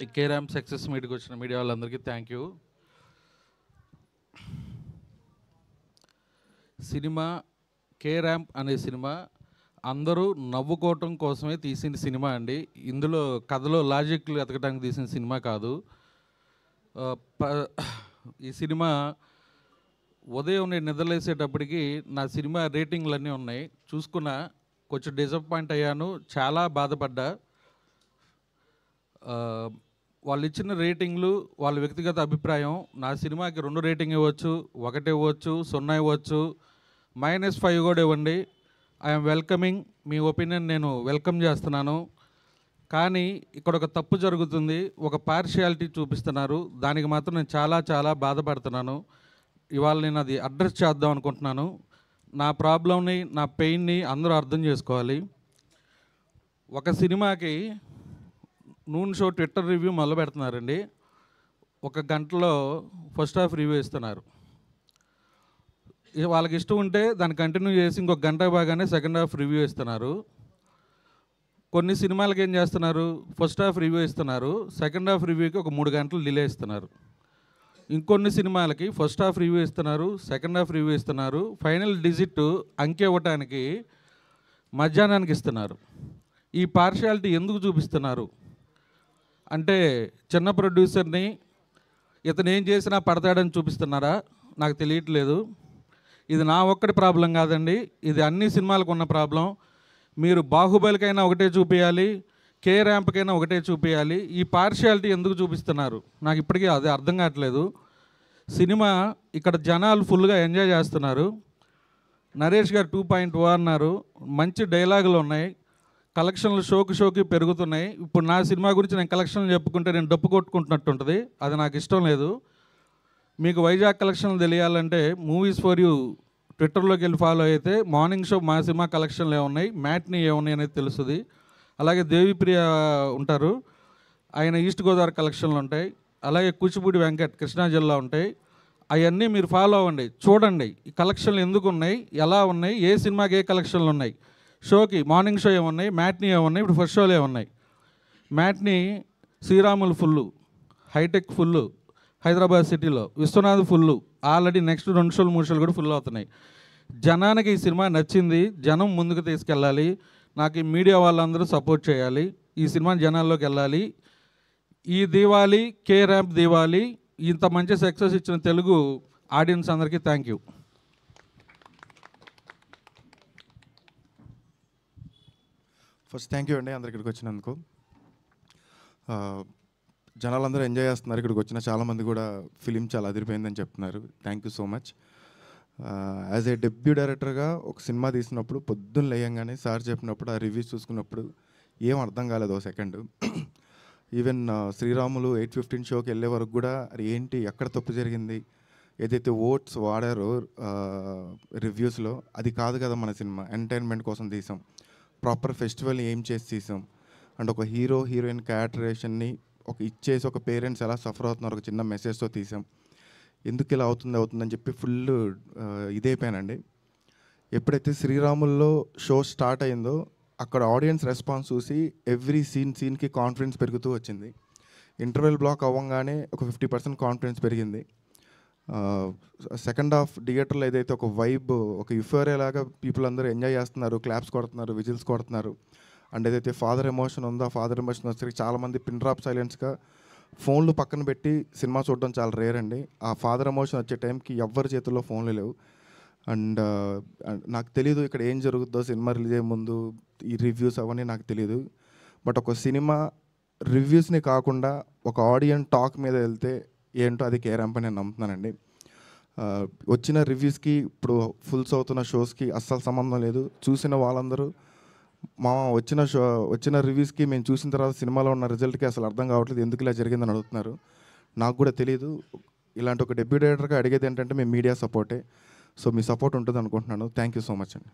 ఈ carrom success మీట్కి వచ్చిన media వాళ్ళందరికీ థ్యాంక్ యూ. సినిమా కేరాంప్ అనే సినిమా అందరూ నవ్వుకోవటం కోసమే తీసిన సినిమా అండి. ఇందులో కథలో లాజిక్లు ఎతకడానికి తీసిన సినిమా కాదు. ఈ సినిమా ఉదయం నేను నిద్రలేసేటప్పటికి నా సినిమా రేటింగ్లు అన్నీ ఉన్నాయి. చూసుకున్నా కొంచెం డిసప్పాయింట్ అయ్యాను, చాలా బాధపడ్డా. వాళ్ళు ఇచ్చిన రేటింగ్లు వాళ్ళ వ్యక్తిగత అభిప్రాయం. నా సినిమాకి 2 రేటింగ్ ఇవ్వచ్చు, 1 ఇవ్వచ్చు, 0 ఇవ్వచ్చు, -5 కూడా ఇవ్వండి. I'm welcoming. మీ ఒపీనియన్ నేను వెల్కమ్ చేస్తున్నాను. కానీ ఇక్కడ ఒక తప్పు జరుగుతుంది, ఒక పార్షియాలిటీ చూపిస్తున్నారు. దానికి మాత్రం నేను చాలా చాలా బాధపడుతున్నాను. ఇవాళ నేను అది అడ్రస్ చేద్దాం అనుకుంటున్నాను. నా ప్రాబ్లంని, నా పెయిన్ని అందరూ అర్థం చేసుకోవాలి. ఒక సినిమాకి నూన్ షో ట్విట్టర్ రివ్యూ మొదలు పెడుతున్నారండి. 1 గంటలో ఫస్ట్ హాఫ్ రివ్యూ ఇస్తున్నారు. వాళ్ళకి ఇష్టం ఉంటే దాన్ని కంటిన్యూ చేసి ఇంకొక గంట బాగానే సెకండ్ హాఫ్ రివ్యూ ఇస్తున్నారు. కొన్ని సినిమాలకి ఏం చేస్తున్నారు, ఫస్ట్ హాఫ్ రివ్యూ ఇస్తున్నారు, సెకండ్ హాఫ్ రివ్యూకి ఒక 3 గంటలు డిలే ఇస్తున్నారు. ఇంకొన్ని సినిమాలకి ఫస్ట్ హాఫ్ రివ్యూ ఇస్తున్నారు, సెకండ్ హాఫ్ రివ్యూ ఇస్తున్నారు, ఫైనల్ డిజిట్ అంకె ఇవ్వటానికి మధ్యాహ్నానికి ఇస్తున్నారు. ఈ పార్షియాలిటీ ఎందుకు చూపిస్తున్నారు అంటే, చిన్న ప్రొడ్యూసర్ని ఇతను ఏం చేసినా పడతాడని చూపిస్తున్నారా నాకు తెలియట్లేదు. ఇది నా ఒక్కటి ప్రాబ్లం కాదండి, ఇది అన్ని సినిమాలకు ఉన్న ప్రాబ్లం. మీరు బాహుబలికైనా ఒకటే చూపించాలి, కే ర్యాంప్కైనా ఒకటే చూపించాలి. ఈ పార్షియాలిటీ ఎందుకు చూపిస్తున్నారు నాకు ఇప్పటికీ అది అర్థం కావట్లేదు. సినిమా ఇక్కడ జనాలు ఫుల్గా ఎంజాయ్ చేస్తున్నారు. నరేష్ గారు 2.0 అన్నారు, మంచి డైలాగులు ఉన్నాయి, కలెక్షన్లు షోకి పెరుగుతున్నాయి. ఇప్పుడు నా సినిమా గురించి నేను కలెక్షన్లు చెప్పుకుంటే నేను డప్పు కొట్టుకుంటున్నట్టు ఉంటుంది, అది నాకు ఇష్టం లేదు. మీకు వైజాగ్ కలెక్షన్లు తెలియాలంటే మూవీస్ ఫర్ యూ ట్విట్టర్లోకి వెళ్ళి ఫాలో అయితే మార్నింగ్ షో మా సినిమా కలెక్షన్లు ఏమున్నాయి, మ్యాట్ని ఏమున్నాయి అనేది తెలుస్తుంది. అలాగే దేవిప్రియ ఉంటారు, ఆయన ఈస్ట్ గోదావరి కలెక్షన్లు ఉంటాయి. అలాగే కూచిపూడి వెంకట్ కృష్ణా జిల్లా ఉంటాయి. అవన్నీ మీరు ఫాలో అవ్వండి, చూడండి ఈ కలెక్షన్లు ఎందుకు ఉన్నాయి, ఎలా ఉన్నాయి, ఏ సినిమాకి ఏ కలెక్షన్లు ఉన్నాయి. షోకి మార్నింగ్ షో ఏమున్నాయి, మ్యాట్ని ఏమున్నాయి, ఇప్పుడు ఫస్ట్ షోలు ఏమున్నాయి. Matinee Sriramulu full, Hitech full, Hyderabad సిటీలో విశ్వనాథ్ ఫుల్లు, ఆల్రెడీ నెక్స్ట్ 2 షోలు 3 షోలు కూడా ఫుల్ అవుతున్నాయి. జనానికి ఈ సినిమా నచ్చింది, జనం ముందుకు తీసుకెళ్ళాలి. నాకు ఈ మీడియా వాళ్ళందరూ సపోర్ట్ చేయాలి, ఈ సినిమా జనాల్లోకి వెళ్ళాలి. ఈ దివాళీ కే ర్యాంప్ దివాళీ ఇంత మంచి సక్సెస్ ఇచ్చిన తెలుగు ఆడియన్స్ అందరికీ thank you. First thank you అండి అందరు ఇక్కడికి వచ్చినందుకు. జనాలందరూ ఎంజాయ్ చేస్తున్నారు, ఇక్కడికి వచ్చిన చాలామంది కూడా ఫిలిం చాలా అదిరిపోయిందని చెప్తున్నారు. Thank you so much. As a debut డైరెక్టర్గా ఒక సినిమా తీసినప్పుడు పొద్దున్న లేయంగానే సార్ చెప్పినప్పుడు ఆ రివ్యూస్ చూసుకున్నప్పుడు ఏం అర్థం కాలేదు ఒక సెకండ్. ఈవెన్ శ్రీరాములు 8:15 షోకి వెళ్ళే వరకు కూడా అది ఏంటి, ఎక్కడ తప్పు జరిగింది, ఏదైతే ఓట్స్ వాడారో రివ్యూస్లో అది కాదు కదా మన సినిమా, ఎంటర్టైన్మెంట్ కోసం తీసాం, ప్రాపర్ ఫెస్టివల్ని ఏం చేసి తీసాం. అండ్ ఒక హీరో హీరోయిన్ క్యారెక్టరేషన్ని ఇచ్చేసి ఒక పేరెంట్స్ ఎలా సఫర్ అవుతున్నారు ఒక చిన్న మెసేజ్తో తీసాం. ఎందుకు ఇలా అవుతుందని చెప్పి ఫుల్ ఇదైపోయానండి. ఎప్పుడైతే శ్రీరాముల్లో షో స్టార్ట్ అయిందో అక్కడ ఆడియన్స్ రెస్పాన్స్ చూసి ఎవ్రీ సీన్కి కాన్ఫిడెన్స్ పెరుగుతూ వచ్చింది. ఇంటర్వెల్ బ్లాక్ అవ్వగానే ఒక 50% కాన్ఫిడెన్స్ పెరిగింది. సెకండ్ హాఫ్ థియేటర్లో ఏదైతే ఒక వైబ్, ఒక యుఫోరియా లాగా పీపుల్ అందరూ ఎంజాయ్ చేస్తున్నారు, క్లాప్స్ కొడుతున్నారు, విజిల్స్ కొడుతున్నారు. అండ్ ఏదైతే ఫాదర్ ఎమోషన్ ఉందో ఆ ఫాదర్ ఎమోషన్ వచ్చేసరికి చాలామంది పిన్ డ్రాప్ సైలెన్స్గా ఫోన్లు పక్కన పెట్టి సినిమా చూడడం చాలా రేర్ అండి. ఆ ఫాదర్ ఎమోషన్ వచ్చే టైంకి ఎవ్వరి చేతుల్లో ఫోన్లు లేవు. అండ్ నాకు తెలీదు ఇక్కడ ఏం జరుగుతుందో సినిమా రిలీజ్ అయ్యే ముందు, ఈ రివ్యూస్ అవన్నీ నాకు తెలీదు. బట్ ఒక సినిమా రివ్యూస్ని కాకుండా ఒక ఆడియన్ టాక్ మీద వెళ్తే ఏంటో అది కే ర్యాంప్ అని నేను నమ్ముతున్నానండి. వచ్చిన రివ్యూస్కి ఇప్పుడు ఫుల్స్ అవుతున్న షోస్కి అస్సలు సంబంధం లేదు. చూసిన వాళ్ళందరూ వచ్చిన రివ్యూస్కి మేము చూసిన తర్వాత సినిమాలో ఉన్న రిజల్ట్కి అసలు అర్థం కావట్లేదు, ఎందుకు ఇలా జరిగిందని అడుగుతున్నారు. నాకు కూడా తెలియదు. ఇలాంటి ఒక డెబ్యూ డైరెక్టర్గా అడిగేది ఏంటంటే మేము మీడియా సపోర్టే. సో మీ సపోర్ట్ ఉంటుంది అనుకుంటున్నాను. థ్యాంక్ యూ సో మచ్ అండి.